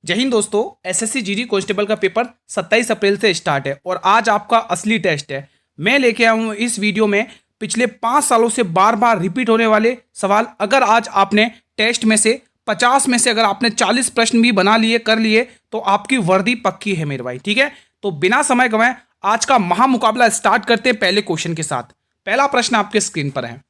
जय हिंद दोस्तों। SSC GD constable का पेपर 27 अप्रैल से स्टार्ट है और आज आपका असली टेस्ट है। मैं लेके आया हूँ इस वीडियो में पिछले 5 सालों से बार बार रिपीट होने वाले सवाल। अगर आज आपने टेस्ट में से 50 में से अगर आपने 40 प्रश्न भी बना लिए कर लिए तो आपकी वर्दी पक्की है मेरे भाई, ठीक है। तो बिना समय गंवाए आज का महामुकाबला स्टार्ट करते हैं पहले क्वेश्चन के साथ। पहला प्रश्न आपके स्क्रीन पर है।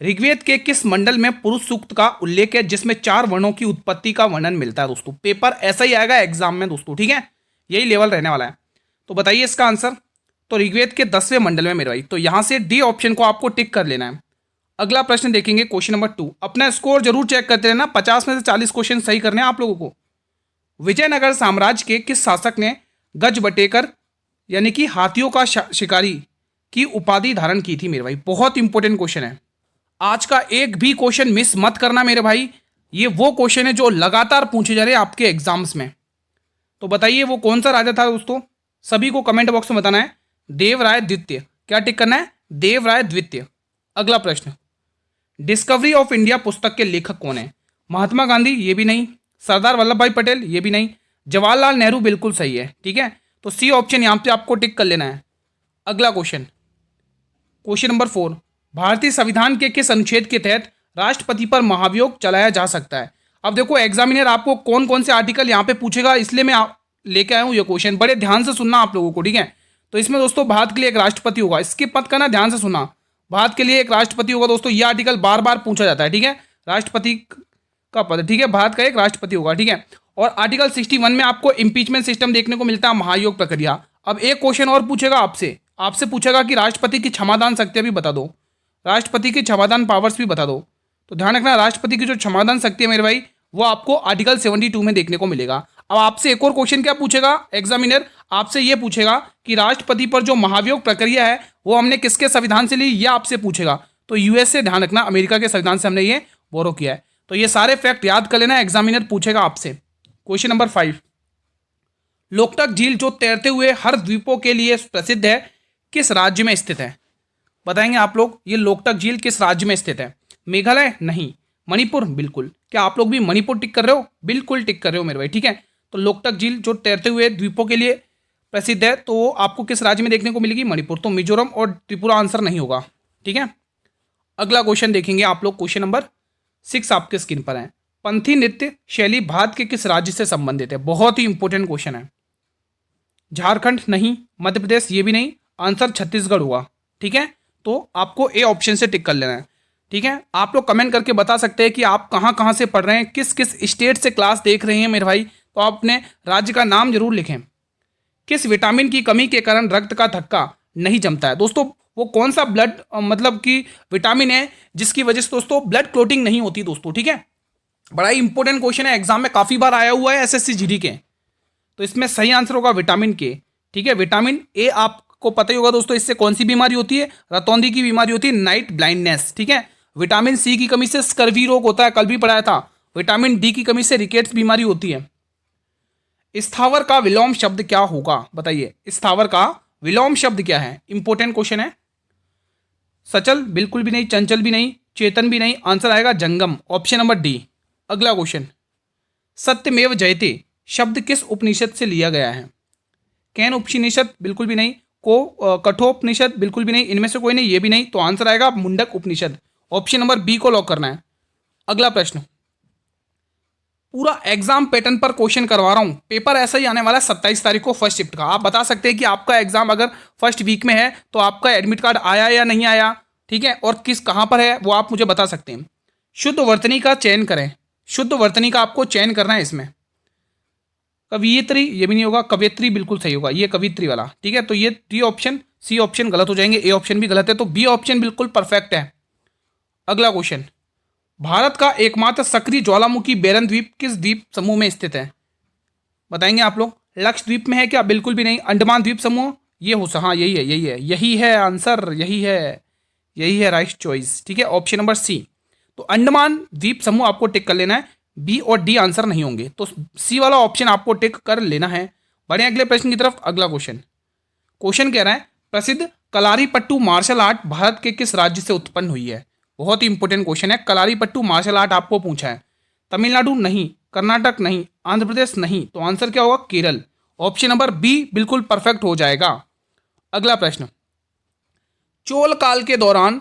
ऋग्वेद के किस मंडल में पुरुष सूक्त का उल्लेख है जिसमें 4 वर्णों की उत्पत्ति का वर्णन मिलता है? दोस्तों पेपर ऐसा ही आएगा एग्जाम में दोस्तों, ठीक है, यही लेवल रहने वाला है। तो बताइए इसका आंसर। तो ऋग्वेद के 10वें मंडल में मेरे भाई, तो यहां से डी ऑप्शन को आपको टिक कर लेना है। अगला प्रश्न देखेंगे क्वेश्चन नंबर 2। अपना स्कोर जरूर चेक करते रहना, 50 में से 40 क्वेश्चन सही करने हैं आप लोगों को। विजयनगर साम्राज्य के किस शासक ने गजबटेकर यानी कि हाथियों का शिकारी की उपाधि धारण की थी मेरे भाई? बहुत इंपॉर्टेंट क्वेश्चन है। आज का एक भी क्वेश्चन मिस मत करना मेरे भाई, ये वो क्वेश्चन है जो लगातार पूछे जा रहे हैं आपके एग्जाम्स में। तो बताइए वो कौन सा राजा था दोस्तों, सभी को कमेंट बॉक्स में बताना है। देवराय द्वितीय, क्या टिक करना है? देवराय द्वितीय। अगला प्रश्न, डिस्कवरी ऑफ इंडिया पुस्तक के लेखक कौन है? महात्मा गांधी, ये भी नहीं। सरदार वल्लभ भाई पटेल, ये भी नहीं। जवाहरलाल नेहरू बिल्कुल सही है, ठीक है। तो सी ऑप्शन यहां पे आपको टिक कर लेना है। अगला क्वेश्चन, क्वेश्चन नंबर 4। भारतीय संविधान के किस अनुच्छेद के तहत राष्ट्रपति पर महाभियोग चलाया जा सकता है? अब देखो एग्जामिनर आपको कौन कौन से आर्टिकल यहाँ पे पूछेगा, इसलिए मैं लेके आया हूँ ये क्वेश्चन। बड़े ध्यान से सुनना आप लोगों को, ठीक है। तो इसमें दोस्तों भारत के लिए एक राष्ट्रपति होगा, स्किप मत करना, ध्यान से सुनना। भारत के लिए एक राष्ट्रपति होगा दोस्तों, ये आर्टिकल बार बार पूछा जाता है, ठीक है। राष्ट्रपति का पद, ठीक है, भारत का एक राष्ट्रपति होगा, ठीक है। और आर्टिकल 61 में आपको इम्पीचमेंट सिस्टम देखने को मिलता है, महायोग प्रक्रिया। अब एक क्वेश्चन और पूछेगा आपसे पूछेगा कि राष्ट्रपति की क्षमादान शक्ति भी बता दो, राष्ट्रपति की क्षमादान पावर्स भी बता दो। तो ध्यान रखना, राष्ट्रपति की जो क्षमादान शक्ति है मेरे भाई वो आपको आर्टिकल 72 में देखने को मिलेगा। अब आपसे एक और क्वेश्चन क्या पूछेगा एग्जामिनर, आपसे ये पूछेगा कि राष्ट्रपति पर जो महाभियोग प्रक्रिया है वो हमने किसके संविधान से ली, ये आपसे पूछेगा। तो यूएस से, ध्यान रखना, अमेरिका के संविधान से हमने ये बोरो किया है। तो ये सारे फैक्ट याद कर लेना, एग्जामिनर पूछेगा आपसे। Question number 5। लोकटक झील जो तैरते हुए हर द्वीपों के लिए प्रसिद्ध है किस राज्य में स्थित है? बताएंगे आप लोग, ये लोकटक झील किस राज्य में स्थित है? मेघालय नहीं, मणिपुर बिल्कुल। क्या आप लोग भी मणिपुर टिक कर रहे हो? बिल्कुल टिक कर रहे हो मेरे भाई, ठीक है। तो लोकटक झील जो तैरते हुए द्वीपों के लिए प्रसिद्ध है, तो आपको किस राज्य में देखने को मिलेगी? मणिपुर। तो मिजोरम और त्रिपुरा आंसर नहीं होगा, ठीक है। अगला क्वेश्चन देखेंगे आप लोग, क्वेश्चन नंबर 6 आपके स्क्रीन पर है। पंथी नृत्य शैली भारत के किस राज्य से संबंधित है? बहुत ही इंपॉर्टेंट क्वेश्चन है। झारखंड नहीं, मध्य प्रदेश ये भी नहीं, आंसर छत्तीसगढ़ हुआ, ठीक है। तो आपको ए ऑप्शन से टिक कर लेना है, ठीक है। आप लोग कमेंट करके बता सकते हैं कि आप कहाँ कहाँ से पढ़ रहे हैं, किस किस स्टेट से क्लास देख रहे हैं मेरे भाई। तो आप अपने राज्य का नाम जरूर लिखें। किस विटामिन की कमी के कारण रक्त का थक्का नहीं जमता है? दोस्तों वो कौन सा ब्लड मतलब कि विटामिन है जिसकी वजह से दोस्तों ब्लड क्लोटिंग नहीं होती दोस्तों, ठीक है। बड़ा ही इंपॉर्टेंट क्वेश्चन है, एग्जाम में काफी बार आया हुआ है एसएससी जीडी के। तो इसमें सही आंसर होगा विटामिन के, ठीक है। विटामिन ए आपको पता ही होगा दोस्तों, इससे कौन सी बीमारी होती है? रतौंधी की बीमारी होती है, नाइट ब्लाइंडनेस, ठीक है। विटामिन सी की कमी से स्कर्वी रोग होता है, कल भी पढ़ाया था। विटामिन डी की कमी से रिकेट्स बीमारी होती है। स्थावर का विलोम शब्द क्या होगा? बताइए स्थावर का विलोम शब्द क्या है? इंपॉर्टेंट क्वेश्चन है। सचल बिल्कुल भी नहीं, चंचल भी नहीं, चेतन भी नहीं, आंसर आएगा जंगम, ऑप्शन नंबर डी। अगला क्वेश्चन, सत्यमेव जयते शब्द किस उपनिषद से लिया गया है? कैन उपनिषद बिल्कुल भी नहीं, कठोपनिषद बिल्कुल भी नहीं, इनमें से कोई नहीं, ये भी नहीं। तो आंसर आएगा मुंडक उपनिषद, ऑप्शन नंबर बी को लॉक करना है। अगला प्रश्न, पूरा एग्जाम पैटर्न पर क्वेश्चन करवा रहा हूं, पेपर ऐसा ही आने वाला है 27 तारीख को फर्स्ट शिफ्ट का। आप बता सकते हैं कि आपका एग्जाम अगर फर्स्ट वीक में है तो आपका एडमिट कार्ड आया या नहीं आया, ठीक है, और किस कहां पर है वो आप मुझे बता सकते हैं। शुद्ध वर्तनी का चयन करें, शुद्ध वर्तनी का आपको चयन करना है इसमें। कवियत्री ये भी नहीं होगा, कवियत्री बिल्कुल सही होगा, ये कवियत्री वाला, ठीक है। तो ये डी ऑप्शन सी ऑप्शन गलत हो जाएंगे, ए ऑप्शन भी गलत है, तो बी ऑप्शन बिल्कुल परफेक्ट है। अगला क्वेश्चन, भारत का एकमात्र सक्रिय ज्वालामुखी बेरन द्वीप किस द्वीप समूह में स्थित है? बताएंगे आप लोग। लक्षद्वीप में है क्या? बिल्कुल भी नहीं। अंडमान द्वीप समूह, ये हो, हाँ यही है आंसर, यही है राइट चॉइस, ठीक है, ऑप्शन नंबर सी। तो अंडमान द्वीप समूह आपको टिक कर लेना है, बी और डी आंसर नहीं होंगे, तो सी वाला ऑप्शन आपको टिक कर लेना है। बढ़े अगले प्रश्न की तरफ। अगला क्वेश्चन कह रहा है, प्रसिद्ध कलारीपट्टू मार्शल आर्ट भारत के किस राज्य से उत्पन्न हुई है? बहुत ही इंपॉर्टेंट क्वेश्चन है। कलारीपट्टू मार्शल आर्ट आपको पूछा है। तमिलनाडु नहीं, कर्नाटक नहीं, आंध्र प्रदेश नहीं, तो आंसर क्या होगा? केरल। ऑप्शन नंबर बी बिल्कुल परफेक्ट हो जाएगा। अगला प्रश्न, चोल काल के दौरान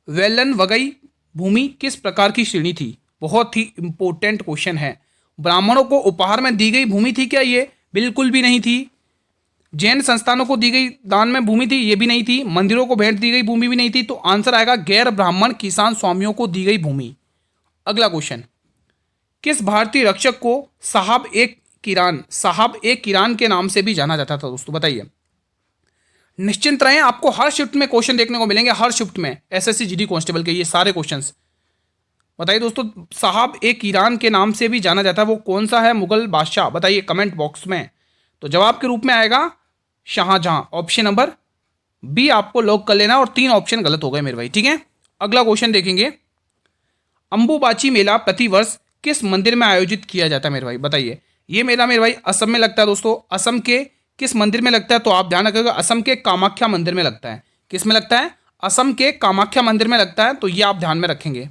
वेलन वगई भूमि किस प्रकार की श्रेणी थी? बहुत ही इंपॉर्टेंट क्वेश्चन है। ब्राह्मणों को उपहार में दी गई भूमि थी क्या ये? बिल्कुल भी नहीं थी। जैन संस्थानों को दी गई दान में भूमि थी? ये भी नहीं थी। मंदिरों को भेंट दी गई भूमि भी नहीं थी। तो आंसर आएगा गैर ब्राह्मण किसान स्वामियों को दी गई भूमि। अगला क्वेश्चन, किस भारतीय रक्षक को साहब ए किरान के नाम से भी जाना जाता था दोस्तों? बताइए। निश्चिंत रहें, आपको हर शिफ्ट में क्वेश्चन देखने को मिलेंगे, हर शिफ्ट में एसएससी जीडी कांस्टेबल के ये सारे क्वेश्चंस। बताइए दोस्तों, साहब ए किरान के नाम से भी जाना जाता है, वो कौन सा है मुगल बादशाह? बताइए कमेंट बॉक्स में। तो जवाब के रूप में आएगा शाहजहां। ऑप्शन नंबर बी आपको लॉक कर लेना, और 3 ऑप्शन गलत हो गए मेरे भाई, ठीक है। अगला क्वेश्चन देखेंगे, अंबुबाची मेला प्रतिवर्ष किस मंदिर में आयोजित किया जाता है मेरे भाई? बताइए। ये मेला मेरे भाई असम में लगता है दोस्तों। असम के किस मंदिर में लगता है? तो आप ध्यान रखिएगा, असम के कामाख्या मंदिर में लगता है। किस में लगता है? असम के कामाख्या मंदिर में लगता है, तो ये आप ध्यान में रखेंगे।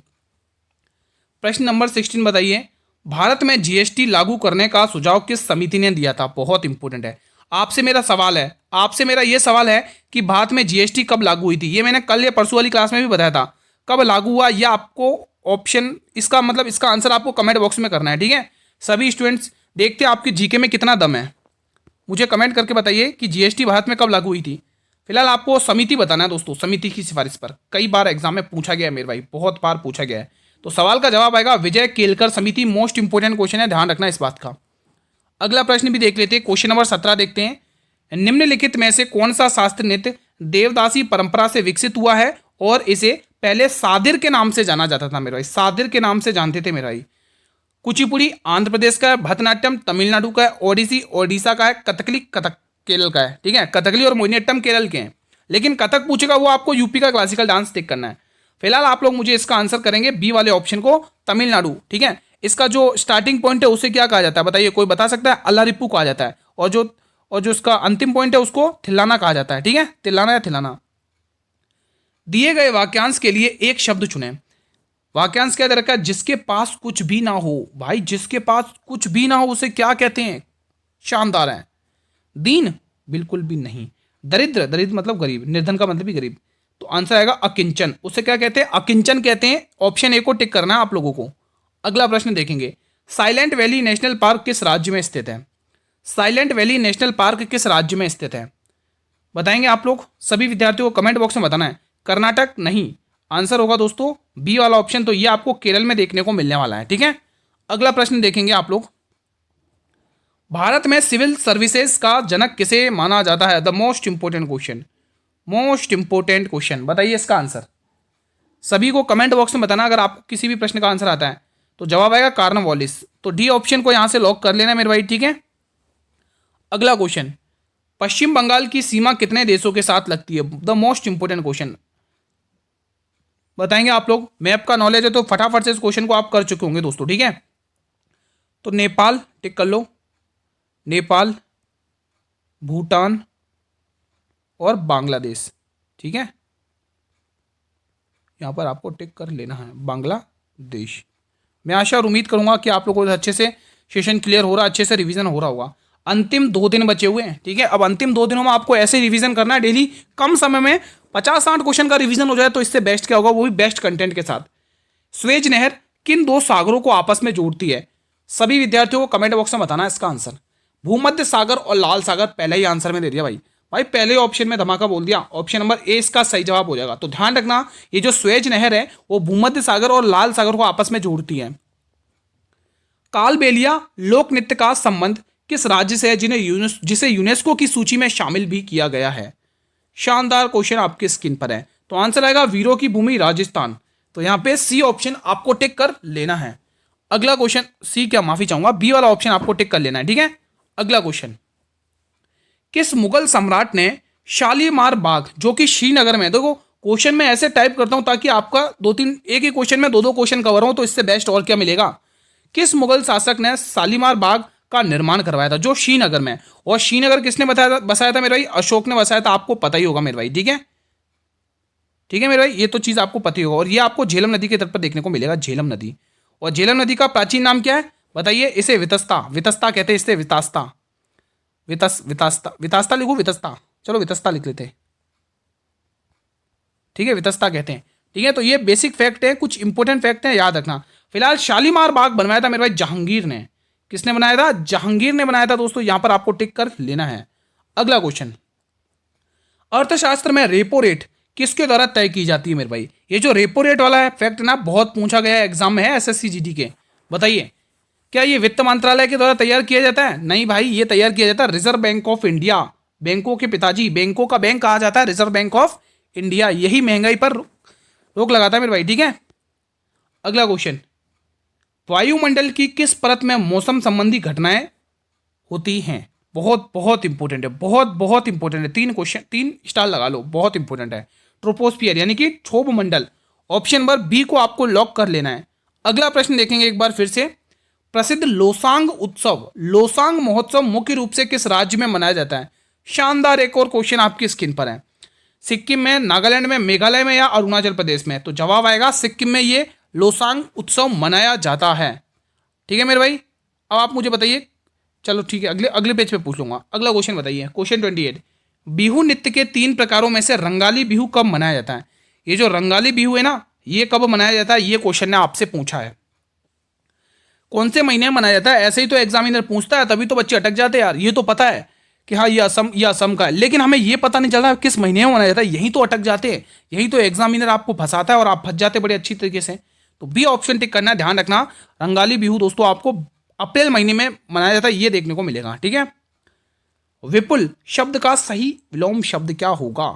प्रश्न नंबर 16 बताइए, भारत में जीएसटी लागू करने का सुझाव किस समिति ने दिया था? बहुत इंपॉर्टेंट है। आपसे मेरा ये सवाल है कि भारत में जीएसटी कब लागू हुई थी? ये मैंने कल या परसों वाली क्लास में भी बताया था। कब लागू हुआ, ये आपको ऑप्शन, इसका मतलब इसका आंसर आपको कमेंट बॉक्स में करना है, ठीक है। सभी स्टूडेंट्स देखते हैं आपकी जीके में कितना दम है। मुझे कमेंट करके बताइए कि जीएसटी भारत में कब लागू हुई थी। फिलहाल आपको समिति बताना है दोस्तों, समिति की सिफारिश पर। कई बार एग्जाम में पूछा गया है मेरे भाई, बहुत बार पूछा गया है। तो सवाल का जवाब आएगा विजय केलकर समिति। मोस्ट इंपोर्टेंट क्वेश्चन है, ध्यान रखना इस बात का। अगला प्रश्न भी देख लेते हैं, क्वेश्चन नंबर 17 देखते हैं। निम्नलिखित में से कौन सा शास्त्र नृत्य देवदासी परंपरा से विकसित हुआ है और इसे पहले सादिर के नाम से जाना जाता था मेरे भाई? सादिर के नाम से जानते थे मेरे भाई। कुचिपुड़ी आंध्र प्रदेश का है, भरतनाट्यम तमिलनाडु का है, ओडिसी ओडिशा का है, कथकली कथक केरल का है, ठीक है। कथकली और मोहिनीअट्टम केरल के हैं, लेकिन कथक पूछेगा वो आपको यूपी का क्लासिकल डांस टिक करना है। फिलहाल आप लोग मुझे इसका आंसर करेंगे बी वाले ऑप्शन को, तमिलनाडु, ठीक है। इसका जो स्टार्टिंग पॉइंट है उसे क्या कहा जाता है? बताइए, कोई बता सकता है? अल्लारिप्पू कहा जाता है, और जो इसका अंतिम पॉइंट है उसको थिल्लाना कहा जाता है, ठीक है। तिल्लाना या थिल्लाना। दिए गए वाक्यांश के लिए एक शब्द चुनें। वाक्यांश क्या दे रखा है? जिसके पास कुछ भी ना हो। भाई जिसके पास कुछ भी ना हो उसे क्या कहते हैं? शानदार है। दीन, बिल्कुल भी नहीं। दरिद्र, दरिद्र मतलब गरीब, निर्धन का मतलब भी गरीब। तो आंसर आएगा अकिंचन। उसे क्या कहते हैं? अकिंचन कहते हैं। ऑप्शन ए को टिक करना है आप लोगों को। अगला प्रश्न देखेंगे, साइलेंट वैली नेशनल पार्क किस राज्य में स्थित है? साइलेंट वैली नेशनल पार्क किस राज्य में स्थित है? बताएंगे आप लोग, सभी विद्यार्थियों को कमेंट बॉक्स में बताना है। कर्नाटक नहीं, आंसर होगा दोस्तों बी वाला ऑप्शन। तो ये आपको केरल में देखने को मिलने वाला है, ठीक है। अगला प्रश्न देखेंगे आप लोग, भारत में सिविल सर्विसेज का जनक किसे माना जाता है? The most important question, most important question. बताइए इसका आंसर। सभी को कमेंट बॉक्स में बताना अगर आपको किसी भी प्रश्न का आंसर आता है। तो जवाब आएगा कार्नवालिस। तो डी ऑप्शन को यहां से लॉक कर लेना मेरे भाई, ठीक है। अगला क्वेश्चन, पश्चिम बंगाल की सीमा कितने देशों के साथ लगती है? The most important question. बताएंगे आप लोग, मैप का नॉलेज है तो फटाफट से इस क्वेश्चन को आप कर चुके होंगे दोस्तों, ठीक है। तो नेपाल टिक कर लो, नेपाल, भूटान और बांग्लादेश, ठीक है। यहां पर आपको टिक कर लेना है बांग्लादेश। मैं आशा और उम्मीद करूंगा कि आप लोगों को अच्छे से सेशन क्लियर हो रहा, अच्छे से रिवीजन हो रहा होगा। अंतिम 2 दिन बचे हुए हैं, ठीक है। अब अंतिम 2 दिनों में आपको ऐसे रिवीजन करना है डेली, कम समय में 50-60 क्वेश्चन का रिवीजन हो जाए तो इससे बेस्ट क्या होगा, वो भी बेस्ट कंटेंट के साथ। स्वेज नहर किन 2 सागरों को आपस में जोड़ती है? सभी विद्यार्थियों को कमेंट बॉक्स में बताना है इसका आंसर। भूमध्य सागर और लाल सागर, पहले ही आंसर में दे दिया भाई पहले ऑप्शन में धमाका बोल दिया। ऑप्शन नंबर ए इसका सही जवाब हो जाएगा। तो ध्यान रखना, ये जो स्वेज नहर है वो भूमध्य सागर और लाल सागर को आपस में जोड़ती है। कालबेलिया लोक नृत्य का संबंध किस राज्य से है जिसे यूनेस्को की सूची में शामिल भी किया गया है? शानदार क्वेश्चन आपके स्क्रीन पर है। तो आंसर आएगा वीरों की भूमि राजस्थान। तो यहां पे सी ऑप्शन आपको टिक कर लेना है। अगला क्वेश्चन, सी क्या, माफी चाहूंगा, बी वाला ऑप्शन आपको टिक कर लेना है, ठीक है। अगला क्वेश्चन, किस मुगल सम्राट ने शालीमार बाग, जो कि श्रीनगर में, देखो क्वेश्चन में ऐसे टाइप करता हूं ताकि आपका 2-3 एक ही क्वेश्चन में 2-2 क्वेश्चन कवर हो, तो इससे बेस्ट और क्या मिलेगा। किस मुगल शासक ने शालीमार बाग का निर्माण करवाया था जो श्रीनगर में? और श्रीनगर किसने बसाया था मेरे भाई? अशोक ने बसाया था, आपको पता ही होगा मेरे भाई, ठीक है। ठीक है मेरे भाई, ये तो चीज आपको पता ही होगा। और ये आपको झेलम नदी के तट पर देखने को मिलेगा, झेलम नदी। और झेलम नदी का प्राचीन नाम क्या है? बताइए, इसे वितस्ता, वितस्ता कहते हैं, इससे वितास्ता, वितास्ता, वितास्ता लिखो, वितस्ता, चलो वितस्ता लिख लेते हैं, ठीक है, वितस्ता कहते हैं। ठीक है, तो ये बेसिक फैक्ट है, कुछ इंपॉर्टेंट फैक्ट है, याद रखना। फिलहाल शालीमार बाग बनवाया था मेरे भाई जहांगीर ने। किसने बनाया था? जहांगीर ने बनाया था दोस्तों, यहां पर आपको टिक कर लेना है। अगला क्वेश्चन, अर्थशास्त्र में रेपो रेट किसके द्वारा तय की जाती है मेरे भाई? ये जो रेपो रेट वाला है फैक्ट ना, बहुत पूछा गया एग्जाम में है, एसएससी जीडी के। बताइए, क्या ये वित्त मंत्रालय के द्वारा तैयार किया जाता है? नहीं भाई, ये तैयार किया जाता है रिजर्व बैंक ऑफ इंडिया। बैंकों के पिताजी, बैंकों का बैंक कहा जाता है रिजर्व बैंक ऑफ इंडिया। यही महंगाई पर रोक लगाता है मेरे भाई। ठीक है, अगला क्वेश्चन, वायुमंडल की किस परत में मौसम संबंधी घटनाएं होती हैं? बहुत बहुत इंपॉर्टेंट है, बहुत बहुत इंपॉर्टेंट है। 3 क्वेश्चन, 3 स्टार लगा लो, बहुत इंपॉर्टेंट है। ट्रोपोस्फियर यानी कि क्षोभ मंडल, ऑप्शन नंबर बी को आपको लॉक कर लेना है। अगला प्रश्न देखेंगे एक बार फिर से, प्रसिद्ध लोसांग उत्सव, लोसांग महोत्सव मुख्य रूप से किस राज्य में मनाया जाता है? शानदार एक और क्वेश्चन आपकी स्क्रीन पर है। सिक्किम में, नागालैंड में, मेघालय में या अरुणाचल प्रदेश में? तो जवाब आएगा सिक्किम में ये लोसांग उत्सव मनाया जाता है। ठीक है मेरे भाई, अब आप मुझे बताइए, चलो ठीक है, अगले अगले पेज पे पूछ लूंगा। अगला क्वेश्चन बताइए, क्वेश्चन 28, बिहू नृत्य के 3 प्रकारों में से रंगाली बिहू कब मनाया जाता है? ये जो रंगाली बिहू है ना, ये कब मनाया जाता है? ये क्वेश्चन ने आपसे पूछा है, कौन से महीने में मनाया जाता है? ऐसे ही तो एग्जामिनर पूछता है, तभी तो बच्चे अटक जाते हैं यार। ये तो पता है कि हाँ ये असम का है, लेकिन हमें ये पता नहीं चल रहा किस महीने में मनाया जाता है, यही तो अटक जाते हैं, यही तो एग्जामिनर आपको फंसाता है और आप फंस जाते बड़े अच्छी तरीके से। तो बी ऑप्शन टिक करना है, ध्यान रखना। रंगाली बिहू दोस्तों आपको अप्रैल महीने में मनाया जाता है, ये देखने को मिलेगा। ठीक है, विपुल शब्द का सही विलोम शब्द क्या होगा?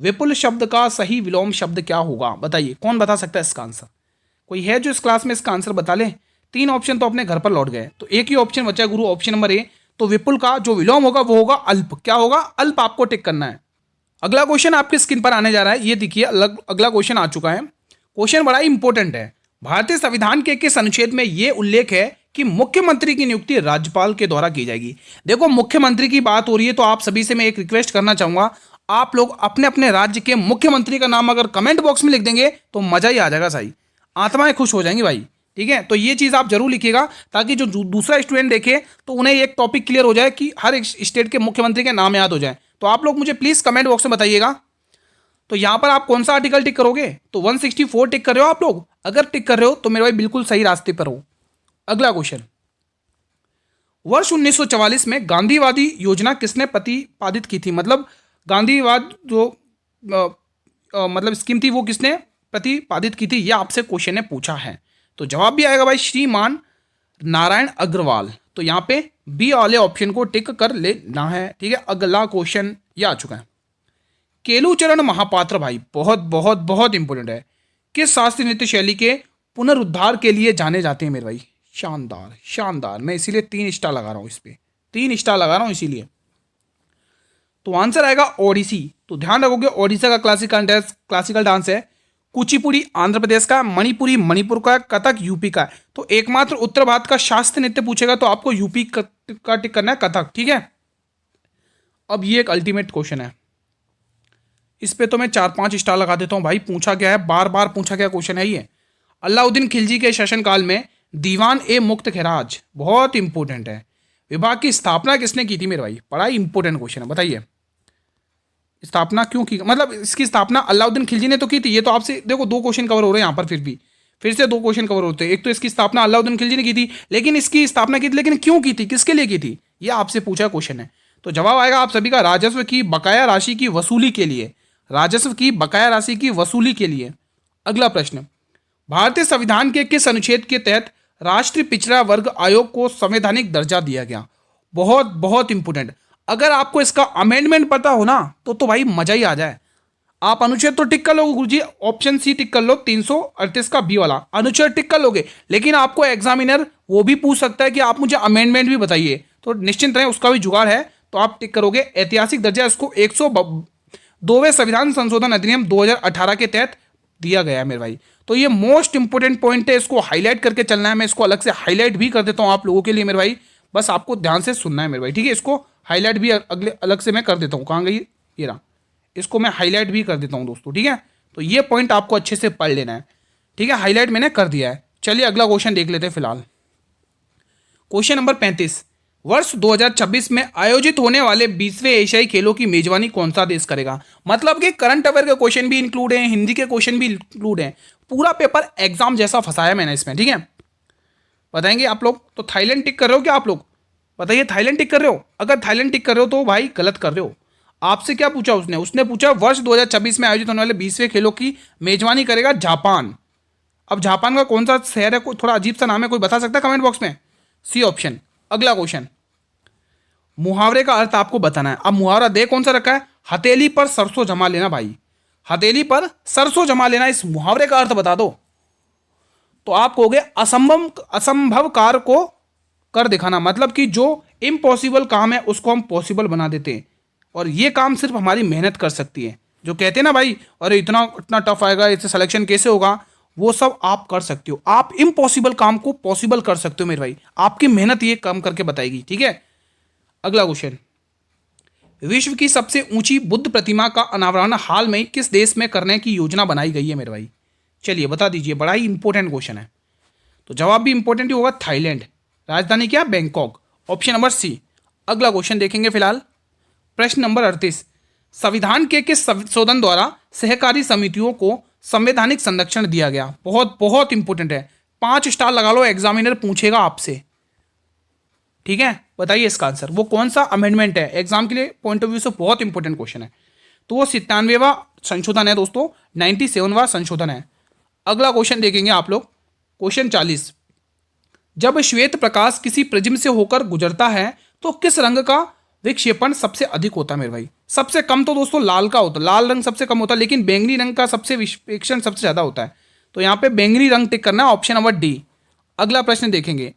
विपुल शब्द का सही विलोम शब्द क्या होगा? बताइए, कौन बता सकता है इसका आंसर? कोई है जो इस क्लास में इसका आंसर बता ले? 3 ऑप्शन तो अपने घर पर लौट गए, तो एक ही ऑप्शन बचा गुरु, ऑप्शन नंबर ए। तो विपुल का जो विलोम होगा वो होगा अल्प। क्या होगा? अल्प, आपको टिक करना है। अगला क्वेश्चन आपके स्क्रीन पर आने जा रहा है, ये देखिए, अगला क्वेश्चन आ चुका है। क्वेश्चन बड़ा ही इंपॉर्टेंट है। भारतीय संविधान के किस अनुच्छेद में यह उल्लेख है कि मुख्यमंत्री की नियुक्ति राज्यपाल के द्वारा की जाएगी? देखो, मुख्यमंत्री की बात हो रही है, तो आप सभी से मैं एक रिक्वेस्ट करना चाहूंगा, आप लोग अपने अपने राज्य के मुख्यमंत्री का नाम अगर कमेंट बॉक्स में लिख देंगे तो मजा ही आ जाएगा, सही आत्माएं खुश हो जाएंगी भाई। ठीक है, तो ये चीज आप जरूर लिखिएगा, ताकि जो दूसरा स्टूडेंट देखे तो उन्हें एक टॉपिक क्लियर हो जाए कि हर एक स्टेट के मुख्यमंत्री के नाम याद हो जाए। तो आप लोग मुझे प्लीज कमेंट बॉक्स में बताइएगा। तो यहां पर आप कौन सा आर्टिकल टिक करोगे? तो 164 टिक कर रहे हो आप लोग? अगर टिक कर रहे हो तो मेरे भाई बिल्कुल सही रास्ते पर हो। अगला क्वेश्चन, वर्ष 1944 में गांधीवादी योजना किसने प्रतिपादित की थी? मतलब गांधीवाद जो मतलब स्कीम थी वो किसने प्रतिपादित की थी, यह आपसे क्वेश्चन ने पूछा है। तो जवाब भी आएगा भाई श्रीमान नारायण अग्रवाल। तो यहां पे बी वाले ऑप्शन को टिक कर लेना है। ठीक है, अगला क्वेश्चन ये आ चुका है। केलुचरण महापात्र भाई बहुत बहुत बहुत इंपॉर्टेंट है, किस शास्त्रीय नृत्य शैली के पुनरुद्धार के लिए जाने जाते हैं मेरे भाई? शानदार शानदार, मैं इसीलिए 3 स्टार लगा रहा हूं, इस पे 3 स्टार लगा रहा हूं इसीलिए। तो आंसर आएगा ओडिसी। तो ध्यान रखोगे, ओडिशा का क्लासिकल डांस है, कुचिपुड़ी आंध्र प्रदेश का, मणिपुरी मणिपुर का, कथक यूपी का। तो एकमात्र उत्तर भारत का शास्त्रीय नृत्य पूछेगा तो आपको यूपी का टिक करना है, कथक। ठीक है, अब ये एक अल्टीमेट क्वेश्चन है, इस पे तो मैं 4-5 स्टार लगा देता हूं भाई। पूछा गया है, बार बार पूछा गया क्वेश्चन है ये। अलाउद्दीन खिलजी के शासनकाल में दीवान ए मुक्त खैराज, बहुत इंपॉर्टेंट है, विभाग की स्थापना किसने की थी मेरे भाई? बड़ा ही इंपॉर्टेंट क्वेश्चन है, बताइए स्थापना क्यों की? मतलब इसकी स्थापना अलाउद्दीन खिलजी ने तो की थी। ये तो आपसे देखो 2 क्वेश्चन कवर हो रहे हैं यहाँ पर, फिर से 2 क्वेश्चन कवर होते हैं। एक तो इसकी स्थापना अलाउद्दीन खिलजी ने की थी, लेकिन इसकी स्थापना की थी, लेकिन क्यों की थी, किसके लिए की थी, ये आपसे पूछा क्वेश्चन है। तो जवाब आएगा आप सभी का राजस्व की बकाया राशि की वसूली के लिए, राजस्व की बकाया राशि की वसूली के लिए। अगला प्रश्न, भारतीय संविधान के किस अनुच्छेद के तहत राष्ट्रीय पिछड़ा वर्ग आयोग को संवैधानिक दर्जा दिया गया? बहुत बहुत इंपॉर्टेंट। अगर आपको इसका अमेंडमेंट पता हो ना तो भाई मजा ही आ जाए। आप अनुच्छेद तो टिक कर लोगे गुरुजी, ऑप्शन सी टिक कर लो, 338 का बी वाला अनुच्छेद टिक कर लोगे, लेकिन आपको एग्जामिनर वो भी पूछ सकता है कि आप मुझे अमेंडमेंट भी बताइए, तो निश्चिंत रहें, उसका भी जुगाड़ है। तो आप टिक करोगे ऐतिहासिक दर्जा, इसको 102वें संविधान संशोधन अधिनियम 2018 के तहत दिया गया है मेरे भाई। तो ये मोस्ट इंपोर्टेंट पॉइंट है, इसको हाईलाइट करके चलना है। मैं इसको अलग से हाईलाइट भी कर देता हूं आप लोगों के लिए मेरे भाई, बस आपको ध्यान से सुनना है मेरे भाई। ठीक है, इसको हाईलाइट भी अगले अलग से मैं कर देता हूं। कहां गई ये रहा, इसको मैं हाईलाइट भी कर देता हूं दोस्तों। ठीक है, तो ये पॉइंट आपको अच्छे से पढ़ लेना है। ठीक है, हाईलाइट मैंने कर दिया है। चलिए अगला क्वेश्चन देख लेते हैं फिलहाल। क्वेश्चन नंबर 35, वर्ष 2026 में आयोजित होने वाले 20वें एशियाई खेलों की मेजबानी कौन सा देश करेगा। मतलब कि करंट अफेयर के क्वेश्चन भी इंक्लूड हैं, हिंदी के क्वेश्चन भी इंक्लूड हैं, पूरा पेपर एग्जाम जैसा फंसाया मैंने इसमें, ठीक है। बताएंगे आप लोग। तो थाईलैंड टिक कर रहे हो क्या आप लोग? बताइए, थाईलैंड टिक कर रहे हो? अगर थाईलैंड टिक कर रहे हो तो भाई गलत कर रहे हो। आपसे क्या पूछा उसने पूछा वर्ष 2026 में आयोजित होने वाले 20वें खेलों की मेजबानी करेगा जापान। अब जापान का कौन सा शहर है? कोई थोड़ा अजीब सा नाम है, कोई बता सकता है कमेंट बॉक्स में? C option. अगला क्वेश्चन, मुहावरे का अर्थ आपको बताना है। अब मुहावरा दे कौन सा रखा है? हथेली पर सरसों जमा लेना। भाई हथेली पर सरसों जमा लेना, इस मुहावरे का अर्थ बता दो। तो आप कहोगे असंभव कार्य को कर दिखाना। मतलब कि जो इम्पॉसिबल काम है उसको हम पॉसिबल बना देते हैं, और ये काम सिर्फ हमारी मेहनत कर सकती है। जो कहते हैं ना भाई, अरे इतना टफ आएगा, इससे सिलेक्शन कैसे होगा, वो सब आप कर सकते हो। आप इम्पॉसिबल काम को पॉसिबल कर सकते हो मेरे भाई, आपकी मेहनत ये काम करके बताएगी, ठीक है। अगला क्वेश्चन, विश्व की सबसे ऊंची बुद्ध प्रतिमा का अनावरण हाल में किस देश में करने की योजना बनाई गई है मेरे भाई? चलिए बता दीजिए, बड़ा ही इंपॉर्टेंट क्वेश्चन है। तो जवाब भी इंपॉर्टेंट ही होगा, थाईलैंड। राजधानी क्या? बैंकॉक। Option number C. अगला क्वेश्चन देखेंगे फिलहाल, प्रश्न नंबर 38, संविधान के किस संशोधन द्वारा सहकारी समितियों को संवैधानिक संरक्षण दिया गया? बहुत बहुत इंपॉर्टेंट है, 5 स्टार लगा लो, एग्जामिनर पूछेगा आपसे, ठीक है। बताइए इसका आंसर, वो कौन सा अमेंडमेंट है? एग्जाम के लिए पॉइंट ऑफ व्यू से बहुत इंपॉर्टेंट क्वेश्चन है। तो वो 97वां संशोधन है दोस्तों, 97वां संशोधन है। अगला क्वेश्चन देखेंगे आप लोग, क्वेश्चन 40, जब श्वेत प्रकाश किसी प्रिज्म से होकर गुजरता है तो किस रंग का विक्षेपण सबसे अधिक होता है मेरे भाई? सबसे कम तो दोस्तों लाल का होता है, लाल रंग सबसे कम होता है, लेकिन बैंगनी रंग का सबसे विक्षेपण सबसे ज्यादा होता है। तो यहाँ पे बैंगनी रंग टिक करना है, ऑप्शन नंबर डी। अगला प्रश्न देखेंगे,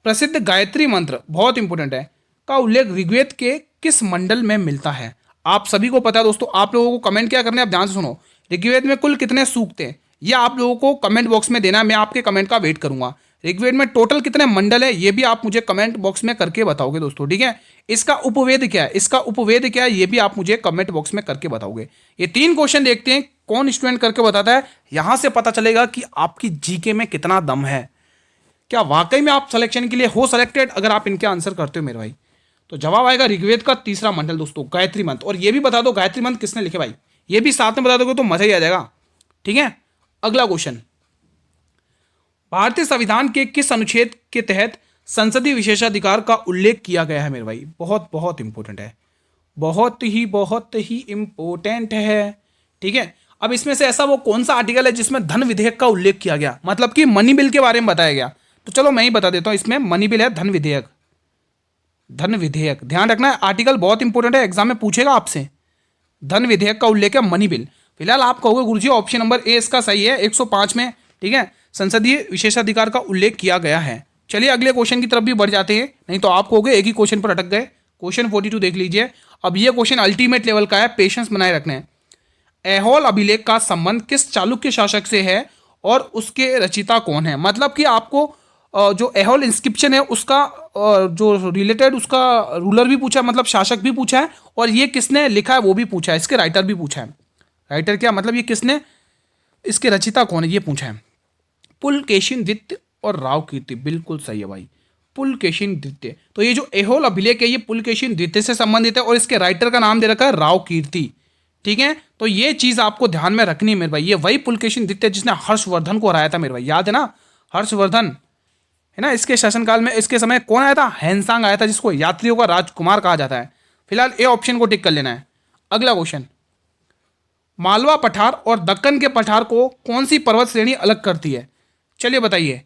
प्रसिद्ध गायत्री मंत्र, बहुत इंपॉर्टेंट है, का उल्लेख ऋग्वेद के किस मंडल में मिलता है? आप सभी को पता है दोस्तों, आप लोगों को कमेंट क्या करना है, आप ध्यान से सुनो। ऋग्वेद में कुल कितने सूक्त हैं, यह आप लोगों को कमेंट बॉक्स में देना है, मैं आपके कमेंट का वेट करूंगा। ऋग्वेद में टोटल कितने मंडल है, ये भी आप मुझे कमेंट बॉक्स में करके बताओगे दोस्तों, ठीक है। इसका उपवेद क्या है, इसका उपवेद क्या है, ये भी आप मुझे कमेंट बॉक्स में करके बताओगे। ये 3 क्वेश्चन देखते हैं कौन स्टूडेंट करके बताता है, यहां से पता चलेगा कि आपकी जीके में कितना दम है, क्या वाकई में आप सिलेक्शन के लिए हो सिलेक्टेड, अगर आप इनके आंसर करते हो मेरे भाई। तो जवाब आएगा ऋग्वेद का 3रा मंडल दोस्तों, गायत्री मंत्र। और ये भी बता दो गायत्री मंत्र किसने लिखे भाई, ये भी साथ में बता दोगे तो मजा ही आ जाएगा, ठीक है। अगला क्वेश्चन, भारतीय संविधान के किस अनुच्छेद के तहत संसदीय विशेषाधिकार का उल्लेख किया गया है मेरे भाई? बहुत बहुत इंपॉर्टेंट है, बहुत ही इंपॉर्टेंट है, ठीक है। अब इसमें से ऐसा वो कौन सा आर्टिकल है जिसमें धन विधेयक का उल्लेख किया गया, मतलब कि मनी बिल के बारे में बताया गया? तो चलो मैं ही बता देता हूं, इसमें मनी बिल है, धन विधेयक। धन विधेयक ध्यान रखना है, आर्टिकल बहुत इंपॉर्टेंट है, एग्जाम में पूछेगा आपसे। धन विधेयक का उल्लेख है, मनी बिल। फिलहाल आप कहोगे गुरुजी ऑप्शन नंबर ए इसका सही है, 105 में, ठीक है, संसदीय विशेषाधिकार का उल्लेख किया गया है। चलिए अगले क्वेश्चन की तरफ भी बढ़ जाते हैं, नहीं तो आप कहोगे एक ही क्वेश्चन पर अटक गए। क्वेश्चन 42 देख लीजिए। अब ये क्वेश्चन अल्टीमेट लेवल का है, पेशेंस बनाए रखना है। ऐहोल अभिलेख का संबंध किस चालुक्य शासक से है और उसके रचिता कौन है? मतलब कि आपको जो ऐहोल इंस्क्रिप्शन है उसका जो रिलेटेड उसका रूलर भी पूछा है, मतलब शासक भी पूछा है, और ये किसने लिखा है वो भी पूछा है, इसके राइटर भी पूछा है। राइटर क्या मतलब, ये किसने, इसके रचिता कौन है ये पूछा है। पुलकेशिन द्वितीय और राव कीर्ति, बिल्कुल सही है भाई, पुलकेशिन द्वितीय। तो ये जो ऐहोल अभिलेख है ये पुलकेशिन द्वितीय से संबंधित है, और इसके राइटर का नाम दे रखा है राव कीर्ति, ठीक है। तो ये चीज आपको ध्यान में रखनी है मेरे भाई। ये वही पुलकेशिन द्वितीय जिसने हर्षवर्धन को हराया था मेरे भाई, याद है ना, हर्षवर्धन है ना। इसके शासनकाल में, इसके समय कौन आया था? हैंसांग आया था, जिसको यात्रियों का राजकुमार कहा जाता है। फिलहाल ए ऑप्शन को टिक कर लेना है। अगला क्वेश्चन, मालवा पठार और दक्कन के पठार को कौन सी पर्वत श्रेणी अलग करती है? चलिए बताइए,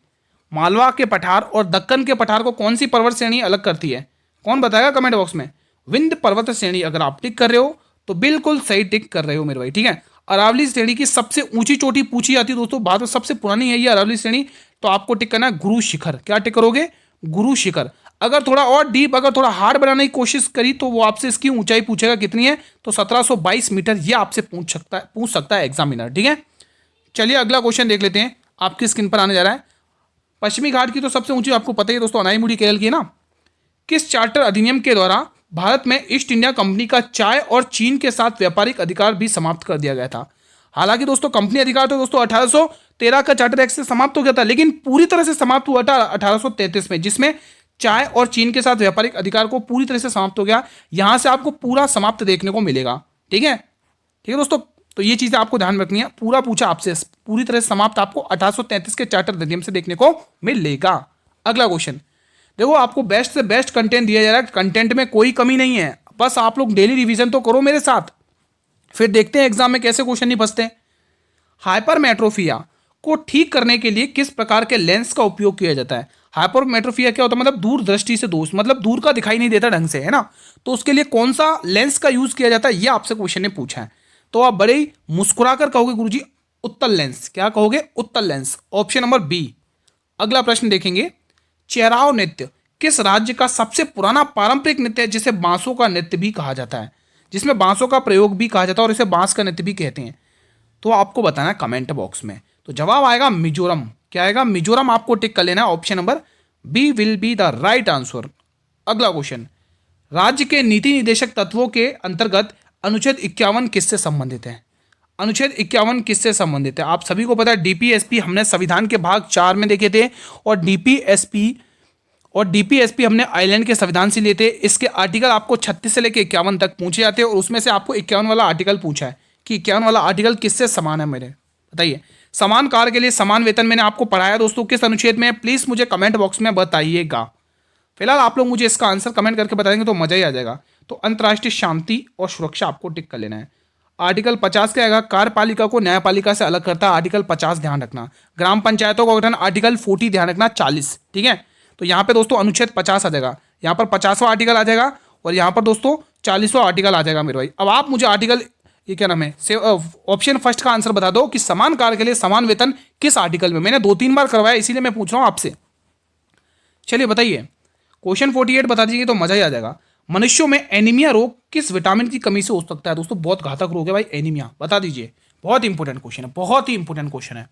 मालवा के पठार और दक्कन के पठार को कौन सी पर्वत श्रेणी अलग करती है? कौन बताएगा कमेंट बॉक्स में? विंध्य पर्वत श्रेणी। अगर आप टिक कर रहे हो तो बिल्कुल सही टिक कर रहे हो मेरे भाई, ठीक है। अरावली श्रेणी की सबसे ऊंची चोटी पूछी जाती है दोस्तों, भारत में सबसे पुरानी है ये अरावली श्रेणी। तो आपको टिक करना है गुरु शिखर। क्या टिक करोगे? गुरु शिखर। अगर थोड़ा और डीप, अगर थोड़ा हार्ड बनाने की कोशिश करी तो वो आपसे इसकी ऊंचाई पूछेगा कितनी है, तो 1722 मीटर ये आपसे पूछ सकता है एग्जामिनर, ठीक है। चलिए अगला क्वेश्चन देख लेते हैं, आपकी स्क्रीन पर आने जा रहा है। पश्चिमी घाट की तो सबसे ऊंची आपको पता ही है दोस्तों, अनाईमुड़ी केरल की है ना। किस चार्टर अधिनियम के द्वारा भारत में ईस्ट इंडिया कंपनी का चाय और चीन के साथ व्यापारिक अधिकार भी समाप्त कर दिया गया था? हालांकि दोस्तों कंपनी अधिकार तो दोस्तों 1813 का चार्टर एक्ट से समाप्त हो गया था, लेकिन पूरी तरह से समाप्त हुआ था 1833 में, जिसमें चाय और चीन के साथ व्यापारिक अधिकार को पूरी तरह से समाप्त हो गया। यहां से आपको पूरा समाप्त देखने को मिलेगा। ठीक है दोस्तों, तो ये चीजें आपको ध्यान रखनी है। पूरा पूछा आपसे, पूरी तरह से समाप्त आपको 1833 के चार्टर अधिनियम से देखने को मिलेगा। अगला क्वेश्चन देखो, आपको बेस्ट से बेस्ट कंटेंट दिया जा रहा है, कंटेंट में कोई कमी नहीं है, बस आप लोग डेली रिवीजन तो करो मेरे साथ, फिर देखते हैं एग्जाम में कैसे क्वेश्चन नहीं फंसते। हाइपरमेट्रोपिया को ठीक करने के लिए किस प्रकार के लेंस का उपयोग किया जाता है? हाइपरमेट्रोपिया क्या होता है? मतलब दूर दृष्टि से दोष, मतलब दूर का दिखाई नहीं देता ढंग से, है ना। तो उसके लिए कौन सा लेंस का यूज किया जाता है, ये आपसे क्वेश्चन ने पूछा है। तो आप बड़े ही मुस्कुराकर कहोगे गुरुजी उत्तल लेंस। क्या कहोगे? उत्तल लेंस, ऑप्शन नंबर बी। अगला प्रश्न देखेंगे, चेराव नृत्य किस राज्य का सबसे पुराना पारंपरिक नृत्य है जिसे बांसों का नृत्य भी कहा जाता है, जिसमें बांसों का प्रयोग भी कहा जाता है और इसे बांस का नृत्य भी कहते हैं? तो आपको बताना है कमेंट बॉक्स में। तो जवाब आएगा मिजोरम। क्या आएगा? मिजोरम। आपको टिक कर लेना है, option number B will be the right answer. अगला क्वेश्चन, राज्य के नीति निदेशक तत्वों के अंतर्गत अनुच्छेद 51 किससे संबंधित है? अनुच्छेद 51 किससे संबंधित है? आप सभी को पता है डीपीएसपी हमने संविधान के भाग 4 में देखे थे, और डीपीएसपी हमने आयरलैंड के संविधान से लिए थे। इसके आर्टिकल आपको 36 से लेकर 51 तक पूछे जाते हैं, और उसमें से आपको 51 वाला आर्टिकल पूछा है कि 51 वाला आर्टिकल किससे समान है। मेरे बताइए, समान कार्य के लिए समान वेतन मैंने आपको पढ़ाया दोस्तों, किस अनुच्छेद में? प्लीज मुझे कमेंट बॉक्स में बताइएगा। फिलहाल आप लोग मुझे इसका आंसर कमेंट करके बताएंगे तो मजा ही आ जाएगा। तो अंतर्राष्ट्रीय शांति और सुरक्षा आपको टिक कर लेना है। आर्टिकल 50 क्या आएगा? कार्यपालिका को न्यायपालिका से अलग करता है, आर्टिकल 50 ध्यान रखना। ग्राम पंचायतों का गठन, आर्टिकल 40 ध्यान रखना, 40। ठीक है, तो यहाँ पे दोस्तों अनुच्छेद 50 आ जाएगा, यहाँ पर 50वां आर्टिकल आ जाएगा, और यहाँ पर दोस्तों 40वां आर्टिकल आ जाएगा मेरे भाई। अब आप मुझे आर्टिकल, ये क्या नाम है, ऑप्शन फर्स्ट का आंसर बता दो कि समान कार्य के लिए समान वेतन किस आर्टिकल में? मैंने 2-3 बार करवाया, इसीलिए मैं पूछ रहा हूं आपसे। चलिए बताइए, क्वेश्चन 48 बता दीजिए तो मजा ही आ जाएगा। मनुष्यों में एनीमिया रोग किस विटामिन की कमी से हो सकता है? दोस्तों बहुत घातक रोग है भाई एनीमिया, बता दीजिए। बहुत इंपॉर्टेंट क्वेश्चन है, बहुत ही इंपॉर्टेंट क्वेश्चन है।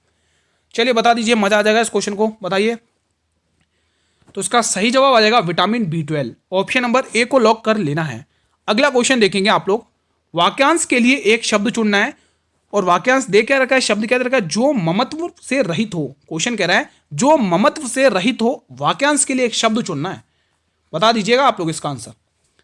चलिए बता दीजिए, मजा आ जाएगा इस क्वेश्चन को, बताइए। तो इसका सही जवाब आ जाएगा vitamin B12। Option number A को लॉक कर लेना है। अगला क्वेश्चन देखेंगे आप लोग, वाक्यांश के लिए एक शब्द चुनना है, और वाक्यांश दे क्या रखा है, शब्द क्या दे रखा है? जो ममत्व से रहित हो। क्वेश्चन कह रहा है जो ममत्व से रहित हो, वाक्यांश के लिए एक शब्द चुनना है। बता दीजिएगा आप लोग इसका आंसर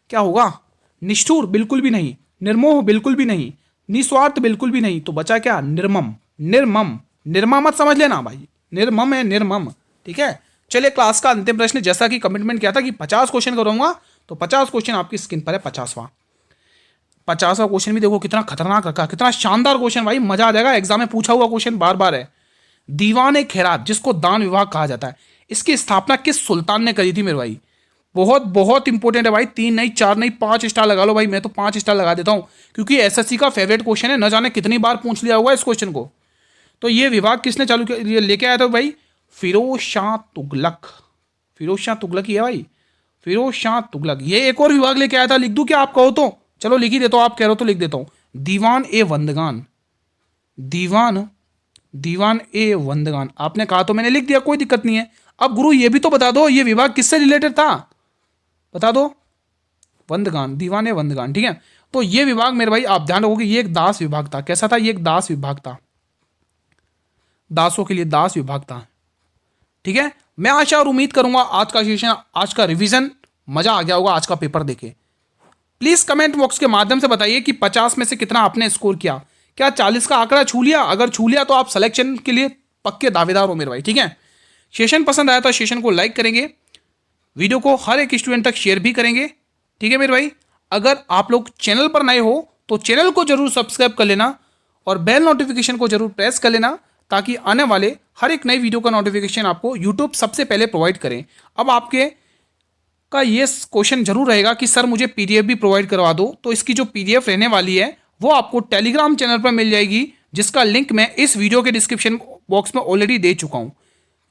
क्या होगा? निष्ठुर बिल्कुल भी नहीं, निर्मोह बिल्कुल भी नहीं, निस्वार्थ बिल्कुल भी नहीं, तो बचा क्या? निर्मम। निर्मम, निर्मम मत समझ लेना भाई, निर्मम है, निर्मम। ठीक है, चलिए क्लास का अंतिम प्रश्न, जैसा कि कमिटमेंट किया था कि 50 क्वेश्चन करूंगा, तो 50 क्वेश्चन आपकी स्क्रीन पर है। 50वां क्वेश्चन भी देखो कितना खतरनाक रखा, कितना शानदार क्वेश्चन भाई, मजा आ जाएगा। एग्जाम में पूछा हुआ क्वेश्चन बार बार है। दीवान खैरात जिसको दान विभाग कहा जाता है, इसकी स्थापना किस सुल्तान ने करी थी मेरे भाई? बहुत बहुत इंपॉर्टेंट है भाई, 3 नहीं 4 नहीं 5 स्टार लगा लो भाई, मैं तो 5 स्टार लगा देता हूं, क्योंकि एसएससी का फेवरेट क्वेश्चन है, न जाने कितनी बार पूछ लिया होगा इस क्वेश्चन को। तो ये विभाग किसने चालू किया, लेके आया था भाई? फिरोज शाह तुगलक। फिरोज शाह तुगलक ही है भाई, फिरोज शाह तुगलक। ये एक और विभाग लेके आया था, लिख दूं क्या आप कहो तो? चलो लिख ही देता हूं, आप कह रहे हो तो लिख देता हूं, दीवान-ए-वंदगान। दीवान-ए-वंदगान आपने कहा तो मैंने लिख दिया, कोई दिक्कत नहीं है। अब गुरु ये भी तो बता दो, ये विभाग किससे रिलेटेड था, बता दो। वंदगान, दीवान-ए-वंदगान। ठीक है, तो ये विभाग मेरे भाई आप ध्यान रखोगे, ये एक दास विभाग था। कैसा था? ये एक दास विभाग था, दासों के लिए दास विभाग था। ठीक है, मैं आशा और उम्मीद करूंगा आज का सेशन, आज का रिवीजन मजा आ गया होगा आज का पेपर देखे। प्लीज कमेंट बॉक्स के माध्यम से बताइए कि 50 में से कितना आपने स्कोर किया। क्या 40 का आंकड़ा छू लिया? अगर छू लिया तो आप सिलेक्शन के लिए पक्के दावेदार हो मेरे भाई। ठीक है, सेशन पसंद आया तो सेशन को लाइक करेंगे, वीडियो को हर एक स्टूडेंट तक शेयर भी करेंगे। ठीक है मेरे भाई, अगर आप लोग चैनल पर नए हो तो चैनल को जरूर सब्सक्राइब कर लेना, और बेल नोटिफिकेशन को जरूर प्रेस कर लेना, ताकि आने वाले हर एक नई वीडियो का नोटिफिकेशन आपको यूट्यूब सबसे पहले प्रोवाइड करें। अब आपके का ये क्वेश्चन जरूर रहेगा कि सर मुझे पीडीएफ भी प्रोवाइड करवा दो, तो इसकी जो पीडीएफ रहने वाली है वो आपको टेलीग्राम चैनल पर मिल जाएगी, जिसका लिंक मैं इस वीडियो के डिस्क्रिप्शन बॉक्स में ऑलरेडी दे चुका हूँ।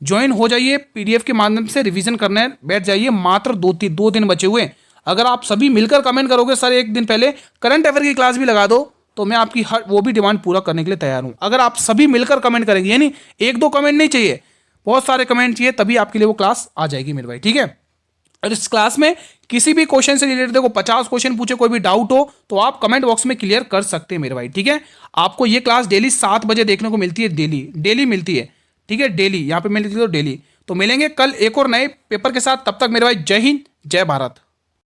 ज्वाइन हो जाइए, पीडीएफ के माध्यम से रिवीजन करने बैठ जाइए। मात्र 2 दिन बचे हुए। अगर आप सभी मिलकर कमेंट करोगे सर एक दिन पहले करंट अफेयर की क्लास भी लगा दो, तो मैं आपकी हर वो भी डिमांड पूरा करने के लिए तैयार हूं। अगर आप सभी मिलकर कमेंट करेंगे, यानी 1-2 कमेंट नहीं चाहिए, बहुत सारे कमेंट चाहिए, तभी आपके लिए वो क्लास आ जाएगी मेरे भाई। ठीक है, और इस क्लास में किसी भी क्वेश्चन से रिलेटेड देखो 50 क्वेश्चन पूछे, कोई भी डाउट हो तो आप कमेंट बॉक्स में क्लियर कर सकते हैं मेरे भाई। ठीक है, आपको ये क्लास डेली 7 बजे देखने को मिलती है, डेली मिलती है। ठीक है, डेली यहाँ पे मिलती है तो डेली। तो मिलेंगे कल एक और नए पेपर के साथ। तब तक मेरे भाई जय हिंद जय भारत।